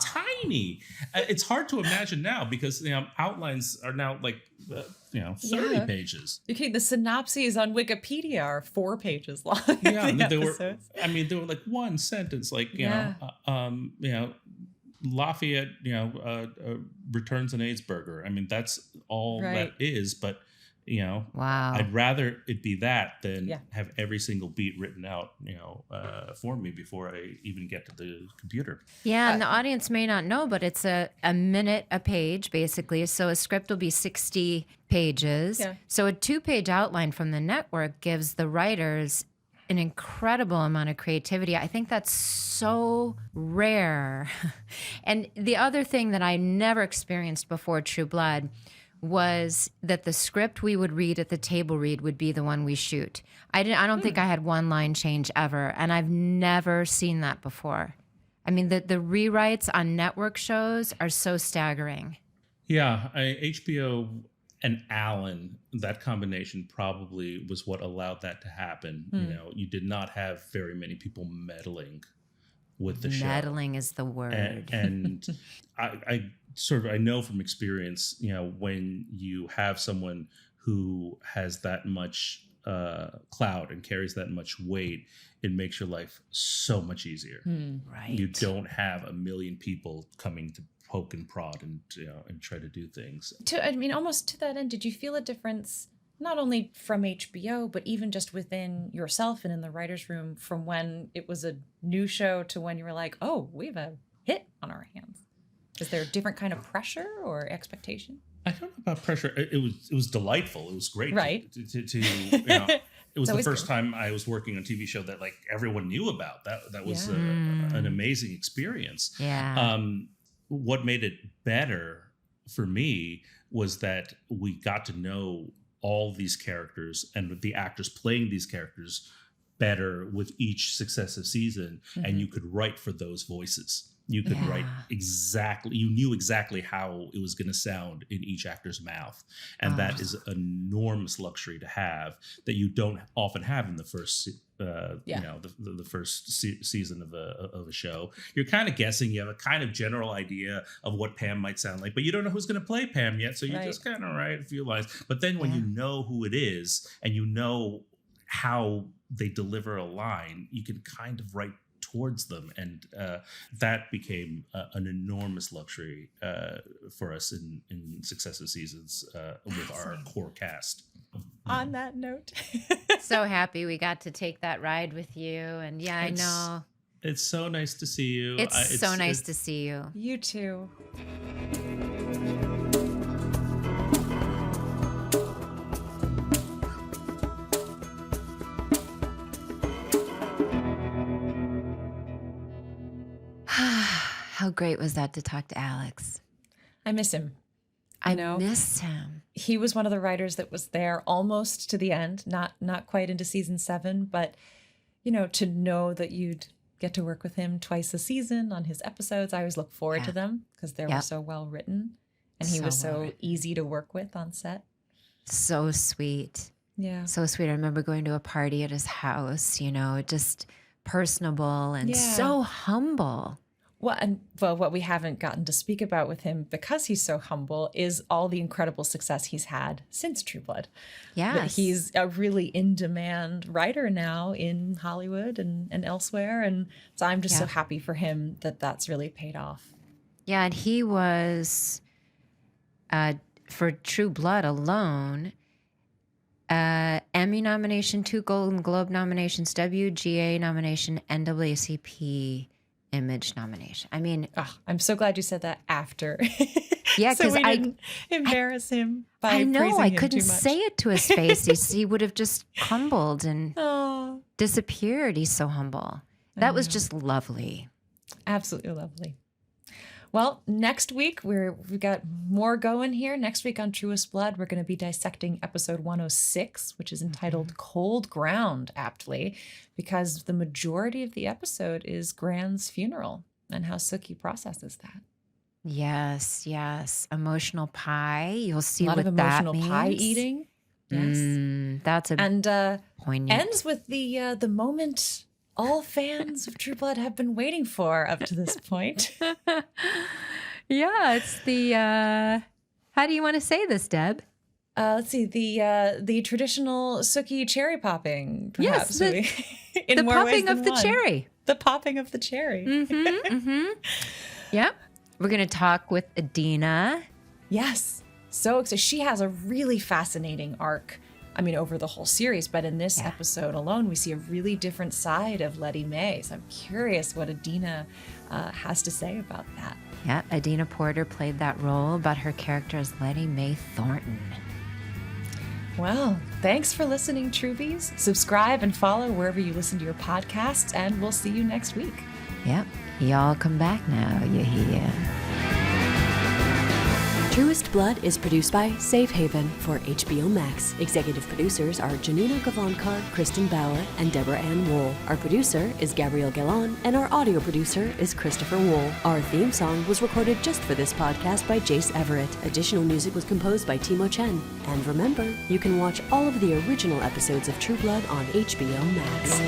tiny. It's hard to imagine now because outlines are now like 30 pages. Okay, the synopses on Wikipedia are 4 pages long. Yeah, they were like one sentence, like Lafayette, returns an AIDS burger. I mean, that's all that is. But wow, I'd rather it be that than have every single beat written out, for me before I even get to the computer. Yeah, and the audience may not know, but it's a minute a page, basically. So a script will be 60 pages. Yeah. So a 2-page outline from the network gives the writers an incredible amount of creativity. I think that's so rare. And the other thing that I never experienced before True Blood was that the script we would read at the table read would be the one we shoot. I don't think I had one line change ever, and I've never seen that before. I mean, the rewrites on network shows are so staggering. Yeah, HBO and Alan, that combination probably was what allowed that to happen. You did not have very many people meddling with the show. Meddling is the word. And I know from experience, when you have someone who has that much clout and carries that much weight, it makes your life so much easier. Right. You don't have a million people coming to poke and prod and try to do things. Almost to that end, did you feel a difference not only from HBO, but even just within yourself and in the writer's room from when it was a new show to when you were like, oh, we have a hit on our hands? Is there a different kind of pressure or expectation? I don't know about pressure. It was delightful. It was great. Right. It was the first time I was working on a TV show that like everyone knew about. That was an amazing experience. Yeah. What made it better for me was that we got to know all these characters and the actors playing these characters better with each successive season, and you could write for those voices. You could write exactly, you knew exactly how it was going to sound in each actor's mouth. And that is an enormous luxury to have that you don't often have in the first, the first season of a show. You're kind of guessing, you have a kind of general idea of what Pam might sound like, but you don't know who's going to play Pam yet. So you just kind of write a few lines. But then when you know who it is and you know how they deliver a line, you can kind of write towards them, and that became an enormous luxury for us in successive seasons with our core cast. On that note. So happy we got to take that ride with you. And yeah, I know. It's so nice to see you. It's so nice to see you. You too. How great was that to talk to Alex? I miss him. I miss him. He was one of the writers that was there almost to the end, not quite into season 7, but to know that you'd get to work with him twice a season on his episodes. I always look forward to them because they were so well written, and he was so easy to work with on set. So sweet. Yeah. So sweet. I remember going to a party at his house, just personable and so humble. Well, what we haven't gotten to speak about with him, because he's so humble, is all the incredible success he's had since True Blood. Yeah, he's a really in-demand writer now in Hollywood and elsewhere, and so I'm just so happy for him that that's really paid off. Yeah, and he was, for True Blood alone, Emmy nomination, 2 Golden Globe nominations, WGA nomination, NAACP Image nomination. I mean, I'm so glad you said that after. Yeah, because so I didn't embarrass him by praising him I couldn't too much. say it to his face. he would have just crumbled and disappeared. He's so humble. That was just lovely. Absolutely lovely. Well, next week we've got more going here. Next week on Truest Blood, we're going to be dissecting episode 106, which is entitled Cold Ground, aptly, because the majority of the episode is Gran's funeral and how Sookie processes that. Yes. Emotional pie. You'll see what that means. A lot of emotional pie eating. Yes. That's poignant. Ends with the moment all fans of True Blood have been waiting for up to this point. Yeah, it's the how do you want to say this, Deb? Let's see, the traditional Sookie cherry popping, perhaps. Yes, in the more popping ways than of the one. cherry. The popping of the cherry. Yep. We're going to talk with Adina. Yes. So excited. She has a really fascinating arc. I mean, over the whole series, but in this episode alone, we see a really different side of Letty Mae. So I'm curious what Adina has to say about that. Yeah, Adina Porter played that role, but her character is Letty Mae Thornton. Well, thanks for listening, Truvies. Subscribe and follow wherever you listen to your podcasts, and we'll see you next week. Yep. Y'all come back now, you hear. Truest Blood is produced by Safe Haven for HBO Max. Executive producers are Janina Gavankar, Kristen Bauer, and Deborah Ann Wool. Our producer is Gabrielle Gallon, and our audio producer is Christopher Wool. Our theme song was recorded just for this podcast by Jace Everett. Additional music was composed by Timo Chen. And remember, you can watch all of the original episodes of True Blood on HBO Max.